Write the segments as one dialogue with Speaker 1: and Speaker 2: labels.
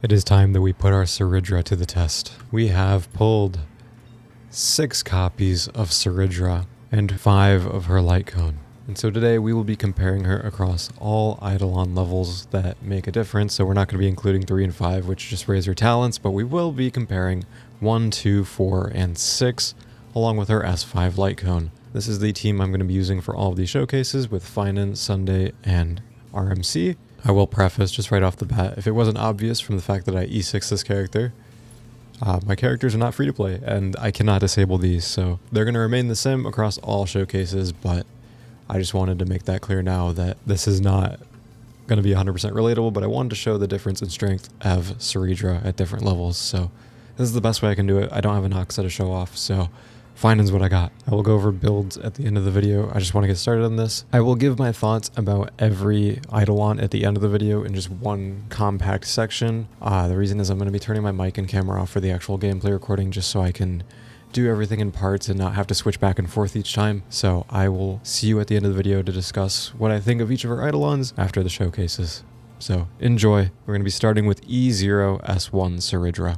Speaker 1: It is time that we put our Cerydra to the test. We have pulled 6 copies of Cerydra and 5 of her light cone. And so today we will be comparing her across all Eidolon levels that make a difference. So we're not going to be including 3 and 5, which just raise her talents, but we will be comparing 1, 2, 4, and 6, along with her S5 light cone. This is the team I'm going to be using for all of these showcases with Phainon, Sunday, and RMC. I will preface just right off the bat, if it wasn't obvious from the fact that I E6 this character, my characters are not free to play, and I cannot disable these, so they're going to remain the same across all showcases, but I just wanted to make that clear now that this is not going to be 100% relatable, but I wanted to show the difference in strength of Cerydra at different levels, so this is the best way I can do it. I don't have an Oxa to show off, so Phainon's what I got. I will go over builds at the end of the video. I just want to get started on this. I will give my thoughts about every Eidolon at the end of the video in just one compact section. The reason is I'm going to be turning my mic and camera off for the actual gameplay recording just so I can do everything in parts and not have to switch back and forth each time. So I will see you at the end of the video to discuss what I think of each of our Eidolons after the showcases. So enjoy. We're going to be starting with E0S1 Cerydra.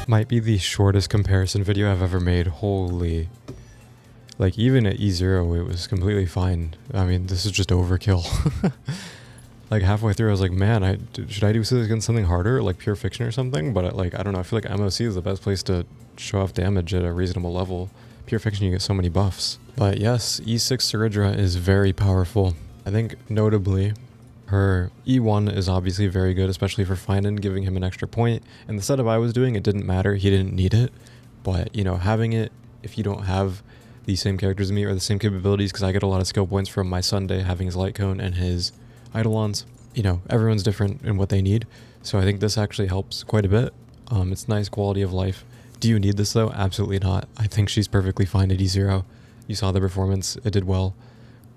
Speaker 1: Might be the shortest comparison video I've ever made. Holy. Like, even at E0, it was completely fine. I mean, this is just overkill. Like, halfway through, I was like, man, should I do something harder, like Pure Fiction or something? But, like, I don't know. I feel like MOC is the best place to show off damage at a reasonable level. Pure Fiction, you get so many buffs. But yes, E6 Cerydra is very powerful. I think, notably, her E1 is obviously very good, especially for Phainon, giving him an extra point. And the setup I was doing, it didn't matter. He didn't need it. But, you know, having it, if you don't have the same characters as me or the same capabilities, because I get a lot of skill points from my Sunday having his Light Cone and his Eidolons. You know, everyone's different in what they need. So I think this actually helps quite a bit. It's nice quality of life. Do you need this though? Absolutely not. I think she's perfectly fine at E0. You saw the performance. It did well.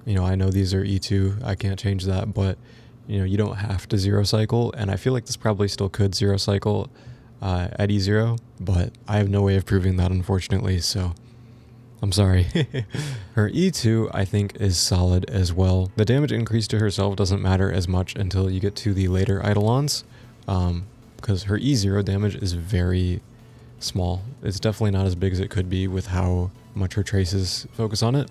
Speaker 1: You know, I know these are E2. I can't change that, but you know, you don't have to zero cycle, and I feel like this probably still could zero cycle at E0, but I have no way of proving that, unfortunately, so I'm sorry. Her E2, I think, is solid as well. The damage increase to herself doesn't matter as much until you get to the later Eidolons, because her E0 damage is very small. It's definitely not as big as it could be with how much her traces focus on it.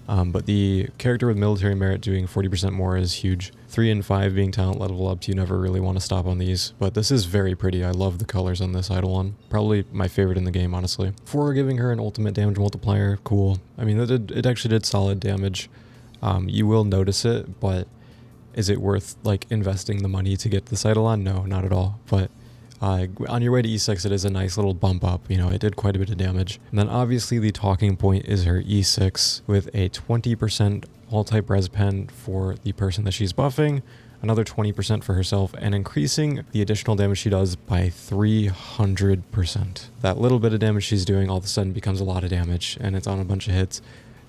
Speaker 1: But the character with military merit doing 40% more is huge. 3 and 5 being talent level up, you never really want to stop on these. But this is very pretty. I love the colors on this Eidolon. Probably my favorite in the game, honestly. 4 giving her an ultimate damage multiplier, cool. I mean, it actually did solid damage. You will notice it, but is it worth like investing the money to get this Eidolon? No, not at all. But on your way to E6, it is a nice little bump up. You know, it did quite a bit of damage. And then obviously the talking point is her E6 with a 20% all-type res pen for the person that she's buffing, another 20% for herself, and increasing the additional damage she does by 300%. That little bit of damage she's doing all of a sudden becomes a lot of damage, and it's on a bunch of hits.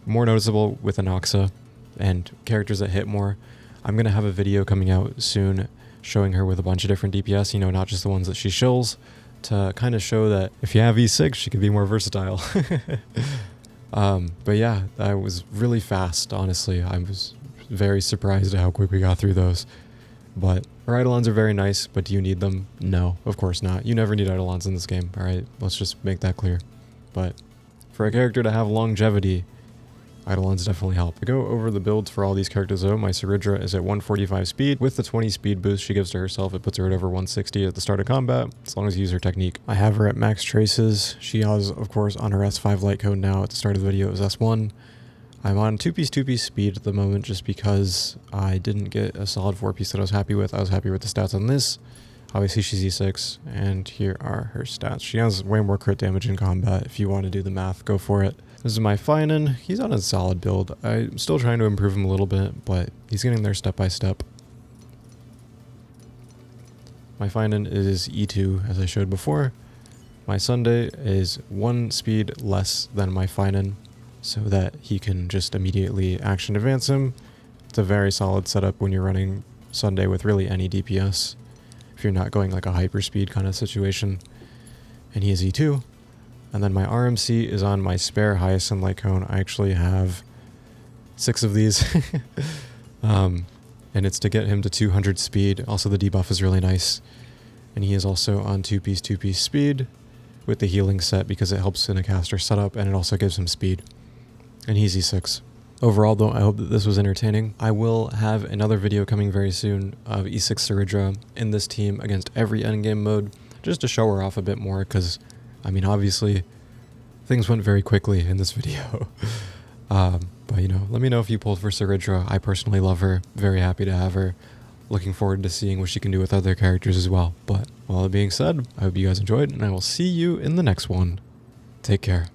Speaker 1: More noticeable with Anoxa and characters that hit more. I'm going to have a video coming out soon showing her with a bunch of different DPS, you know, not just the ones that she shills, to kind of show that if you have E6, she can be more versatile. But yeah, I was really fast, honestly. I was very surprised at how quick we got through those. But her Eidolons are very nice, but do you need them? No, of course not. You never need Eidolons in this game, alright? Let's just make that clear. But for a character to have longevity, Eidolons definitely help. To go over the builds for all these characters though, my Cerydra is at 145 speed. With the 20 speed boost she gives to herself, it puts her at over 160 at the start of combat, as long as you use her technique. I have her at max traces. She has, of course, on her S5 light code now. At the start of the video it was S1. I'm on 2-piece speed at the moment just because I didn't get a solid 4-piece that I was happy with. I was happy with the stats on this. Obviously she's E6, and here are her stats. She has way more crit damage in combat. If you want to do the math, go for it. This is my Phainon. He's on a solid build. I'm still trying to improve him a little bit, but he's getting there step by step. My Phainon is E2, as I showed before. My Sunday is 1 speed less than my Phainon, so that he can just immediately action advance him. It's a very solid setup when you're running Sunday with really any DPS, if you're not going like a hyperspeed kind of situation. And he is E2. And then my RMC is on my spare Hyacinth light cone. I actually have 6 of these. And it's to get him to 200 speed. Also the debuff is really nice. And he is also on 2-piece speed with the healing set because it helps in a caster setup and it also gives him speed. And he's E6. Overall, though, I hope that this was entertaining. I will have another video coming very soon of E6 Cerydra in this team against every endgame mode, just to show her off a bit more, because, I mean, obviously, things went very quickly in this video. But, you know, let me know if you pulled for Cerydra. I personally love her. Very happy to have her. Looking forward to seeing what she can do with other characters as well. But, all that being said, I hope you guys enjoyed, and I will see you in the next one. Take care.